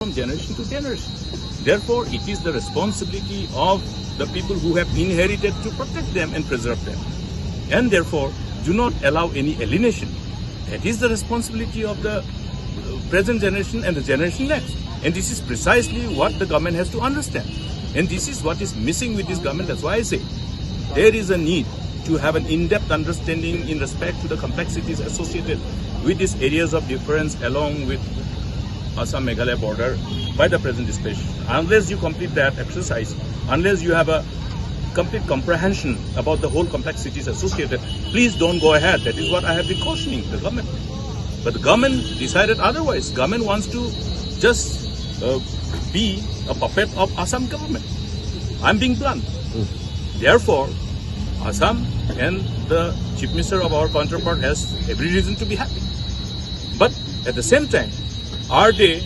from generation to generation. Therefore, it is the responsibility of the people who have inherited to protect them and preserve them. And therefore, do not allow any alienation. That is the responsibility of the present generation and the generation next. And this is precisely what the government has to understand. And this is what is missing with this government. That's why I say there is a need to have an in-depth understanding in respect to the complexities associated with these areas of difference along with Assam-Meghalaya border by the present dispensation. Unless you complete that exercise, unless you have a complete comprehension about the whole complexities associated, please don't go ahead. That is what I have been cautioning the government. But the government decided otherwise. Government wants to just be a puppet of Assam government. I'm being blunt. Therefore, Assam and the Chief Minister of our counterpart has every reason to be happy. But at the same time, are they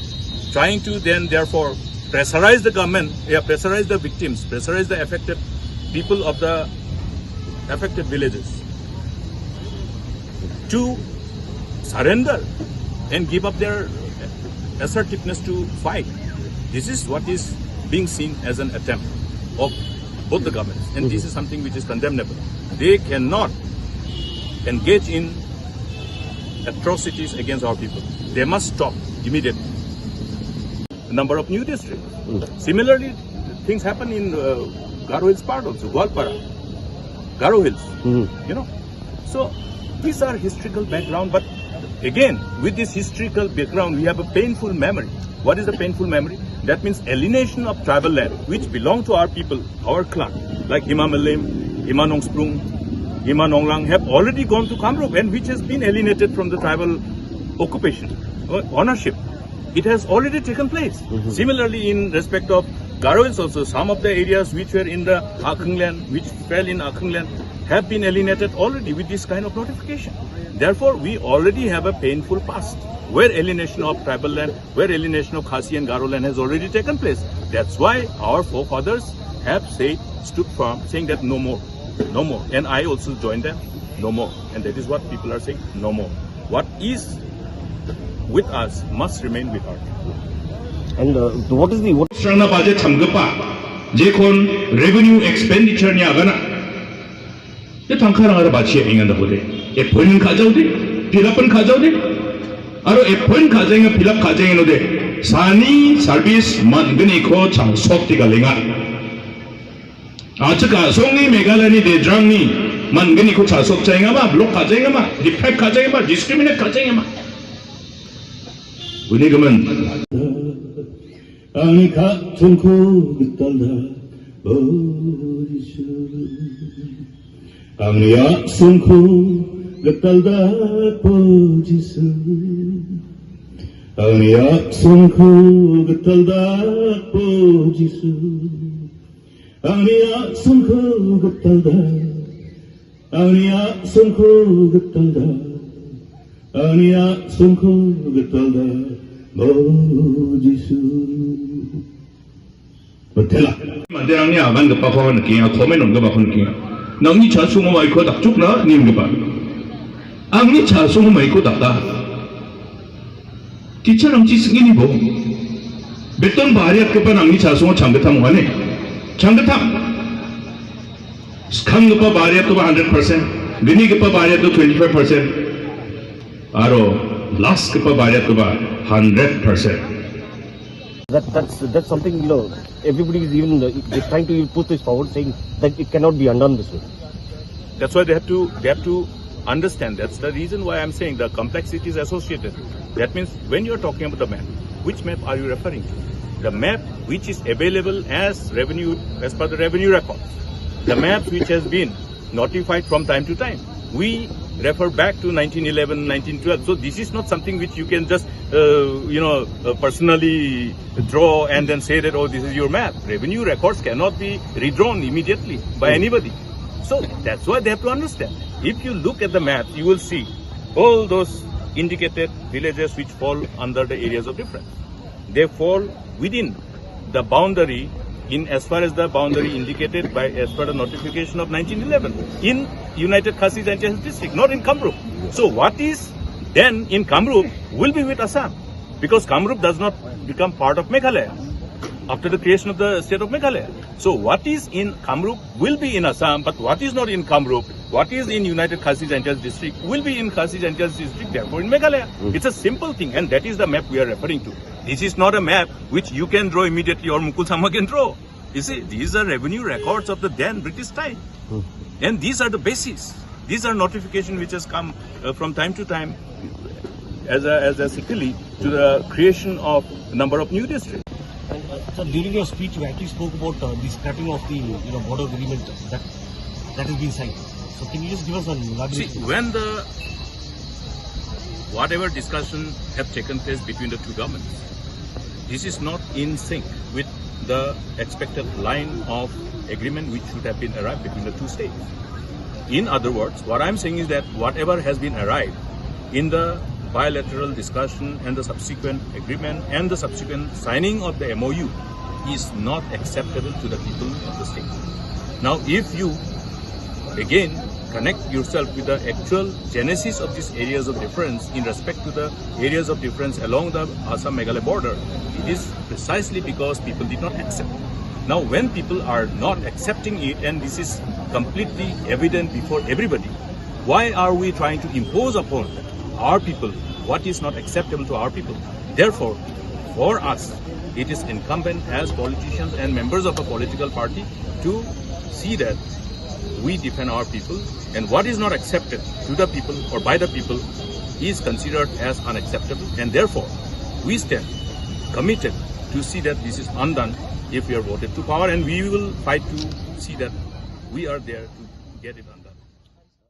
trying to then therefore pressurize the government, pressurize the victims, pressurize the affected people of the affected villages to surrender and give up their assertiveness to fight? This is what is being seen as an attempt of both the governments, and this is something which is condemnable. They cannot engage in atrocities against our people. They must stop immediately. A number of new districts. Similarly, things happen in Garo Hills part also, Gwalpara, Garo Hills, you know. So these are historical background, but again, with this historical background, we have a painful memory. What is a painful memory? That means alienation of tribal land, which belong to our people, our clan, like Hima Malim, Hima Nongsprung, Hima Nonglang, have already gone to Kamrup, and which has been alienated from the tribal occupation, ownership. It has already taken place. Similarly, in respect of Garo Hills also, some of the areas which were in the Akhung land, which fell in Akhung land, have been alienated already with this kind of notification. Therefore, we already have a painful past where alienation of tribal land, where alienation of Khasi and Garo land has already taken place. That's why our forefathers have stood firm, saying that no more, no more. And I also join them, no more. And that is what people are saying, no more. What is with us must remain with us. And what is the Strana Baje Tamgapa, Jekon revenue expenditure Niagana. The Tankaranga Bachi in the Hode. A point Kajaude, Pilapan Kajaude, Aro a point Kajang, a Pilap Kajang de Sani service Manganiko Chang Soptigalinga. Achaka, Songi Megalani de Drangni, Manganiko Chasop Changama, Block Kajangama, Defect Kajangama, Discriminate Kajangama. Unigaman Anika Tunku Vitala Borisu Amnia Sunku Vitalda Borisu Amnia Sunku Vitalda Borisu Amnia Sunku Vitalda Amnia Sunku Vitalda Ania Sunku Vitalda Mojisu Matela Manderang ni aban ke papawan ki a komen on ke bakun ki nang ni chasu mo mai ko tak chuk na nim ke ba ang ni chasu mo mai ko tak da teacher ang chi singi ni bo beton bariat ke pa nang ni chasu mo changgatham wane changgatham skang ke pa bariat to 100% bini ke pa bariat to 25%. Aro last ke pa bariat to 100%. That's something, you know, everybody is even trying to put this forward, saying that it cannot be undone this way. That's why they have to understand. That's the reason why I'm saying the complexities associated. That means when you're talking about the map, which map are you referring to? The map which is available as revenue, as per the revenue records. The map which has been notified from time to time. We refer back to 1911, 1912. So this is not something which you can just, personally draw and then say that, oh, this is your map. Revenue records cannot be redrawn immediately by anybody. So that's why they have to understand. If you look at the map, you will see all those indicated villages which fall under the areas of difference. They fall within the boundary in as far as the boundary indicated by as per the notification of 1911 in United Khasi and Jahil district, not in Kamrup. So what is then in Kamrup will be with Assam, because Kamrup does not become part of Meghalaya after the creation of the state of Meghalaya. So what is in Kamrup will be in Assam, but what is not in Kamrup, what is in United Khasi Janjaweed District will be in Khasi Janjaweed District, therefore in Meghalaya. It's a simple thing, and that is the map we are referring to. This is not a map which you can draw immediately or Mukul Sama can draw. You see, these are revenue records of the then British time. And these are the basis. These are notifications which has come from time to time as a sequelae to the creation of a number of new districts. And sir, during your speech, you actually spoke about the scrapping of the border agreement that has been signed. So can you just give us an elaborate? See, when the whatever discussion have taken place between the two governments, this is not in sync with the expected line of agreement which should have been arrived between the two states. In other words, what I'm saying is that whatever has been arrived in the bilateral discussion and the subsequent agreement and the subsequent signing of the MOU is not acceptable to the people of the state. Now, if you again connect yourself with the actual genesis of these areas of difference in respect to the areas of difference along the Assam-Meghalaya border, it is precisely because people did not accept. Now, when people are not accepting it, and this is completely evident before everybody, why are we trying to impose upon our people what is not acceptable to our people? Therefore, for us, it is incumbent as politicians and members of a political party to see that we defend our people, and what is not accepted to the people or by the people is considered as unacceptable, and therefore we stand committed to see that this is undone if we are voted to power, and we will fight to see that we are there to get it undone.